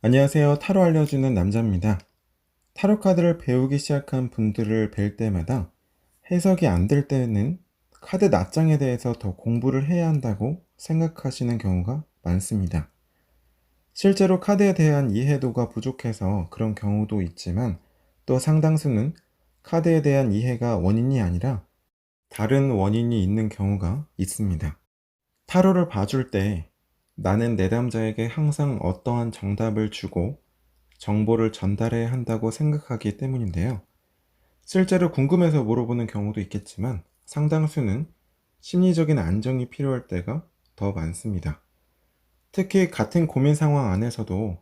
안녕하세요. 타로 알려주는 남자입니다. 타로 카드를 배우기 시작한 분들을 뵐 때마다 해석이 안 될 때는 카드 낱장에 대해서 더 공부를 해야 한다고 생각하시는 경우가 많습니다. 실제로 카드에 대한 이해도가 부족해서 그런 경우도 있지만 또 상당수는 카드에 대한 이해가 원인이 아니라 다른 원인이 있는 경우가 있습니다. 타로를 봐줄 때 나는 내담자에게 항상 어떠한 정답을 주고 정보를 전달해야 한다고 생각하기 때문인데요. 실제로 궁금해서 물어보는 경우도 있겠지만 상당수는 심리적인 안정이 필요할 때가 더 많습니다. 특히 같은 고민 상황 안에서도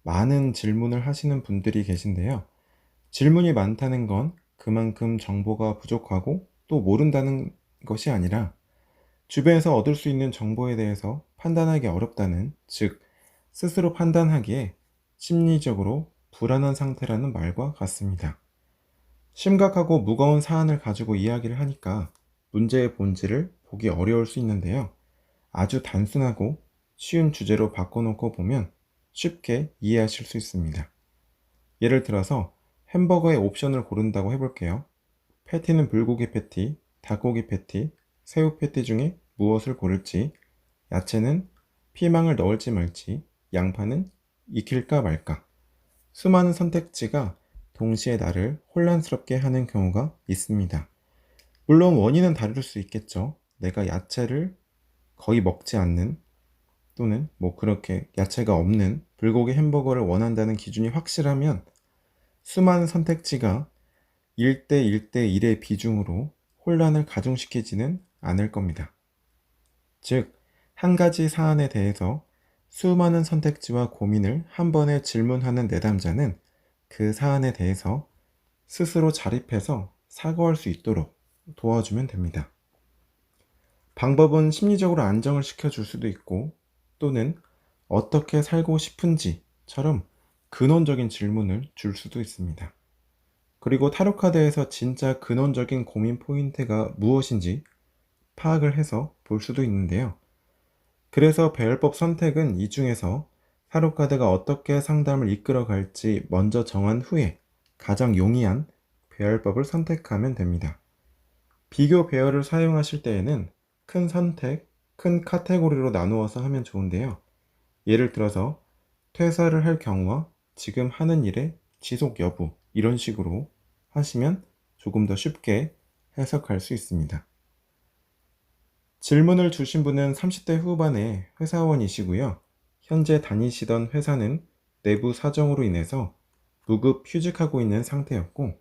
많은 질문을 하시는 분들이 계신데요. 질문이 많다는 건 그만큼 정보가 부족하고 또 모른다는 것이 아니라 주변에서 얻을 수 있는 정보에 대해서 판단하기 어렵다는, 즉 스스로 판단하기에 심리적으로 불안한 상태라는 말과 같습니다. 심각하고 무거운 사안을 가지고 이야기를 하니까 문제의 본질을 보기 어려울 수 있는데요. 아주 단순하고 쉬운 주제로 바꿔놓고 보면 쉽게 이해하실 수 있습니다. 예를 들어서 햄버거의 옵션을 고른다고 해볼게요. 패티는 불고기 패티, 닭고기 패티, 새우 패티 중에 무엇을 고를지, 야채는 피망을 넣을지 말지, 양파는 익힐까 말까. 수많은 선택지가 동시에 나를 혼란스럽게 하는 경우가 있습니다. 물론 원인은 다를 수 있겠죠. 내가 야채를 거의 먹지 않는 또는 그렇게 야채가 없는 불고기 햄버거를 원한다는 기준이 확실하면 수많은 선택지가 1대 1대 1의 비중으로 혼란을 가중시키지는 않을 겁니다. 즉, 한 가지 사안에 대해서 수많은 선택지와 고민을 한 번에 질문하는 내담자는 그 사안에 대해서 스스로 자립해서 사고할 수 있도록 도와주면 됩니다. 방법은 심리적으로 안정을 시켜줄 수도 있고 또는 어떻게 살고 싶은지처럼 근원적인 질문을 줄 수도 있습니다. 그리고 타로카드에서 진짜 근원적인 고민 포인트가 무엇인지 파악을 해서 볼 수도 있는데요. 그래서 배열법 선택은 이 중에서 타로카드가 어떻게 상담을 이끌어 갈지 먼저 정한 후에 가장 용이한 배열법을 선택하면 됩니다. 비교 배열을 사용하실 때에는 큰 선택, 큰 카테고리로 나누어서 하면 좋은데요. 예를 들어서 퇴사를 할 경우와 지금 하는 일의 지속 여부, 이런 식으로 하시면 조금 더 쉽게 해석할 수 있습니다. 질문을 주신 분은 30대 후반의 회사원이시고요. 현재 다니시던 회사는 내부 사정으로 인해서 무급 휴직하고 있는 상태였고,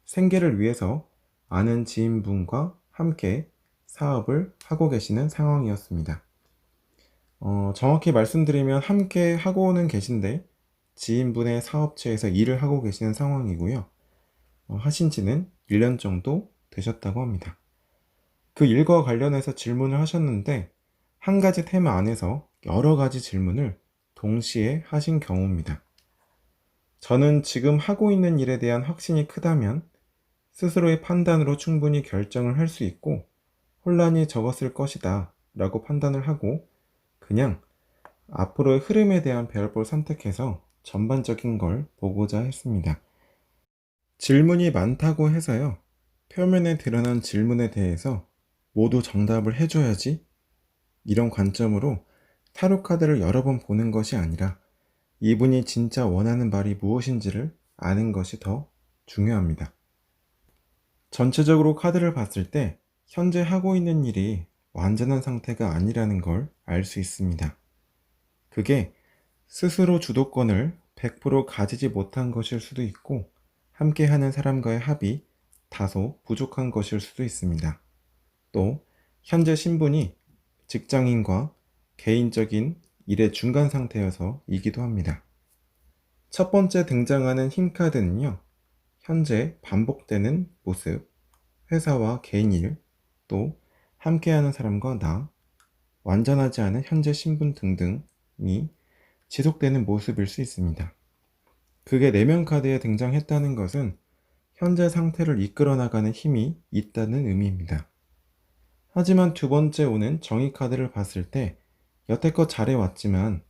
생계를 위해서 아는 지인분과 함께 사업을 하고 계시는 상황이었습니다. 정확히 말씀드리면 함께 하고는 계신데 지인분의 사업체에서 일을 하고 계시는 상황이고요. 하신 지는 1년 정도 되셨다고 합니다. 그 일과 관련해서 질문을 하셨는데 한 가지 테마 안에서 여러 가지 질문을 동시에 하신 경우입니다. 저는 지금 하고 있는 일에 대한 확신이 크다면 스스로의 판단으로 충분히 결정을 할 수 있고 혼란이 적었을 것이다 라고 판단을 하고 그냥 앞으로의 흐름에 대한 배열법을 선택해서 전반적인 걸 보고자 했습니다. 질문이 많다고 해서요. 표면에 드러난 질문에 대해서 모두 정답을 해줘야지 이런 관점으로 타로 카드를 여러 번 보는 것이 아니라 이분이 진짜 원하는 말이 무엇인지를 아는 것이 더 중요합니다. 전체적으로 카드를 봤을 때 현재 하고 있는 일이 완전한 상태가 아니라는 걸 알 수 있습니다. 그게 스스로 주도권을 100% 가지지 못한 것일 수도 있고 함께하는 사람과의 합이 다소 부족한 것일 수도 있습니다. 또 현재 신분이 직장인과 개인적인 일의 중간 상태여서이기도 합니다. 첫 번째 등장하는 힘카드는요. 현재 반복되는 모습, 회사와 개인 일, 또 함께하는 사람과 나, 완전하지 않은 현재 신분 등등이 지속되는 모습일 수 있습니다. 그게 내면 카드에 등장했다는 것은 현재 상태를 이끌어 나가는 힘이 있다는 의미입니다. 하지만 두 번째 오는 정의 카드를 봤을 때 여태껏 잘해왔지만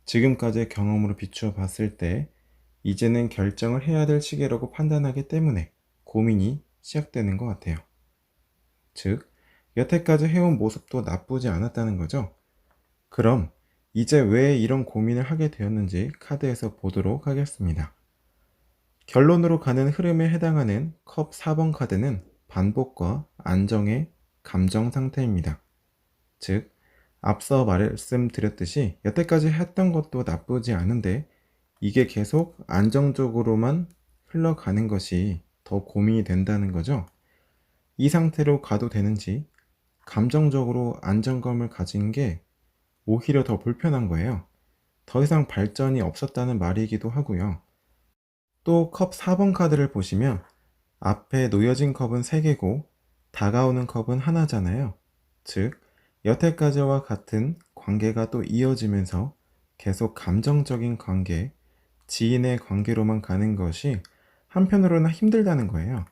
지금까지의 경험으로 비추어 봤을 때 이제는 결정을 해야 될 시기라고 판단하기 때문에 고민이 시작되는 것 같아요. 즉, 여태까지 해온 모습도 나쁘지 않았다는 거죠. 그럼 이제 왜 이런 고민을 하게 되었는지 카드에서 보도록 하겠습니다. 결론으로 가는 흐름에 해당하는 컵 4번 카드는 반복과 안정의 감정 상태입니다. 즉, 앞서 말씀드렸듯이 여태까지 했던 것도 나쁘지 않은데 이게 계속 안정적으로만 흘러가는 것이 더 고민이 된다는 거죠. 이 상태로 가도 되는지, 감정적으로 안정감을 가진 게 오히려 더 불편한 거예요. 더 이상 발전이 없었다는 말이기도 하고요. 또 컵 4번 카드를 보시면 앞에 놓여진 컵은 3개고 다가오는 컵은 하나잖아요. 즉, 여태까지와 같은 관계가 또 이어지면서 계속 감정적인 관계, 지인의 관계로만 가는 것이 한편으로는 힘들다는 거예요.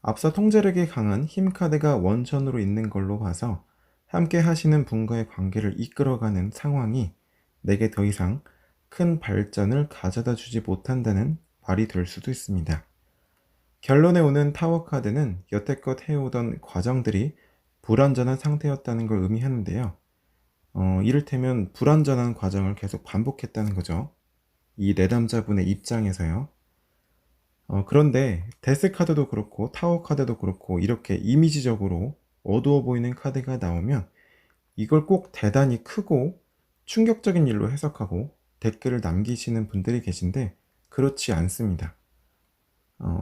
앞서 통제력이 강한 힘 카드가 원천으로 있는 걸로 봐서 함께 하시는 분과의 관계를 이끌어가는 상황이 내게 더 이상 큰 발전을 가져다 주지 못한다는 말이 될 수도 있습니다. 결론에 오는 타워 카드는 여태껏 해오던 과정들이 불완전한 상태였다는 걸 의미하는데요. 이를테면 불완전한 과정을 계속 반복했다는 거죠. 이 내담자분의 입장에서요. 그런데 데스 카드도 그렇고 타워 카드도 그렇고 이렇게 이미지적으로 어두워 보이는 카드가 나오면 이걸 꼭 대단히 크고 충격적인 일로 해석하고 댓글을 남기시는 분들이 계신데 그렇지 않습니다.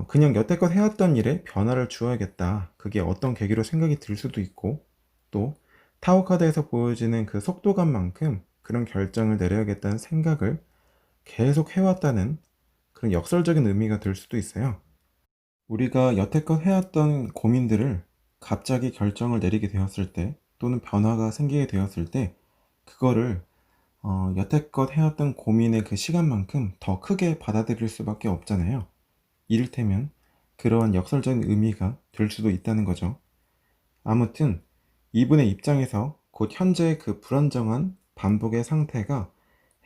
그냥 여태껏 해왔던 일에 변화를 주어야겠다. 그게 어떤 계기로 생각이 들 수도 있고 또 타워 카드에서 보여지는 그 속도감만큼 그런 결정을 내려야겠다는 생각을 계속 해왔다는 그런 역설적인 의미가 들 수도 있어요. 우리가 여태껏 해왔던 고민들을 갑자기 결정을 내리게 되었을 때 또는 변화가 생기게 되었을 때 그거를 여태껏 해왔던 고민의 그 시간만큼 더 크게 받아들일 수밖에 없잖아요. 이를테면 그러한 역설적인 의미가 될 수도 있다는 거죠. 아무튼 이분의 입장에서 곧 현재의 그 불안정한 반복의 상태가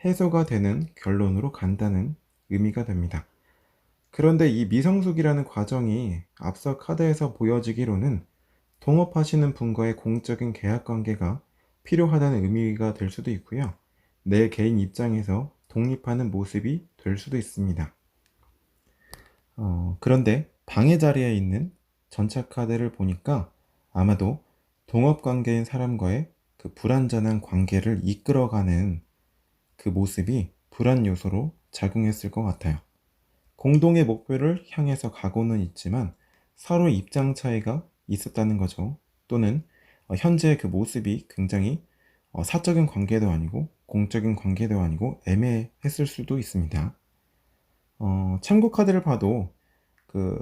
해소가 되는 결론으로 간다는 의미가 됩니다. 그런데 이 미성숙이라는 과정이 앞서 카드에서 보여지기로는 동업하시는 분과의 공적인 계약 관계가 필요하다는 의미가 될 수도 있고요. 내 개인 입장에서 독립하는 모습이 될 수도 있습니다. 그런데 방해 자리에 있는 전차 카드를 보니까 아마도 동업 관계인 사람과의 그 불완전한 관계를 이끌어가는 그 모습이 불안 요소로 작용했을 것 같아요. 공동의 목표를 향해서 가고는 있지만 서로 입장 차이가 있었다는 거죠. 또는 현재 그 모습이 굉장히 사적인 관계도 아니고 공적인 관계도 아니고 애매했을 수도 있습니다. 참고 카드를 봐도 그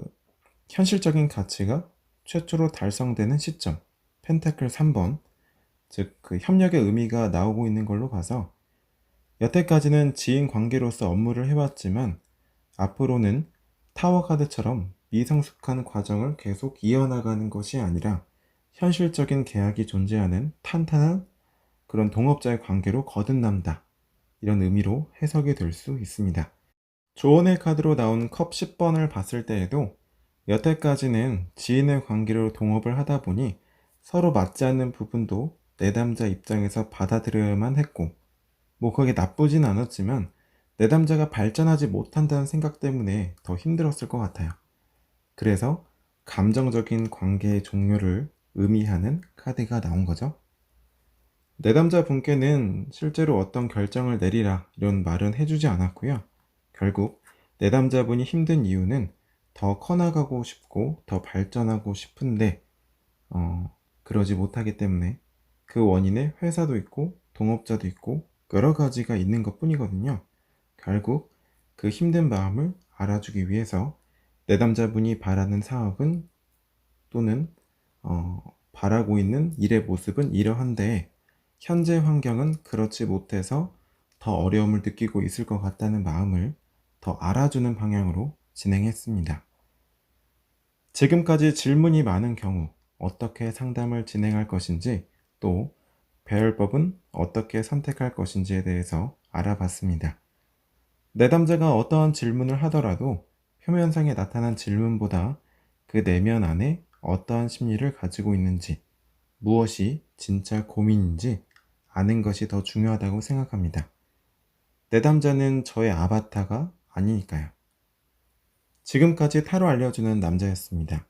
현실적인 가치가 최초로 달성되는 시점, 펜타클 3번, 즉 그 협력의 의미가 나오고 있는 걸로 봐서 여태까지는 지인 관계로서 업무를 해왔지만 앞으로는 타워 카드처럼 미성숙한 과정을 계속 이어나가는 것이 아니라 현실적인 계약이 존재하는 탄탄한 그런 동업자의 관계로 거듭난다. 이런 의미로 해석이 될 수 있습니다. 조언의 카드로 나온 컵 10번을 봤을 때에도 여태까지는 지인의 관계로 동업을 하다 보니 서로 맞지 않는 부분도 내담자 입장에서 받아들여야만 했고 그게 나쁘진 않았지만 내담자가 발전하지 못한다는 생각 때문에 더 힘들었을 것 같아요. 그래서 감정적인 관계의 종료를 의미하는 카드가 나온 거죠. 내담자 분께는 실제로 어떤 결정을 내리라 이런 말은 해주지 않았고요. 결국 내담자분이 힘든 이유는 더 커나가고 싶고 더 발전하고 싶은데 그러지 못하기 때문에 그 원인에 회사도 있고 동업자도 있고 여러 가지가 있는 것 뿐이거든요. 결국 그 힘든 마음을 알아주기 위해서 내담자분이 바라는 사업은 또는 바라고 있는 일의 모습은 이러한데 현재 환경은 그렇지 못해서 더 어려움을 느끼고 있을 것 같다는 마음을 더 알아주는 방향으로 진행했습니다. 지금까지 질문이 많은 경우 어떻게 상담을 진행할 것인지 또 배열법은 어떻게 선택할 것인지에 대해서 알아봤습니다. 내담자가 어떠한 질문을 하더라도 표면상에 나타난 질문보다 그 내면 안에 어떠한 심리를 가지고 있는지, 무엇이 진짜 고민인지 아는 것이 더 중요하다고 생각합니다. 내담자는 저의 아바타가 아니니까요. 지금까지 타로 알려주는 남자였습니다.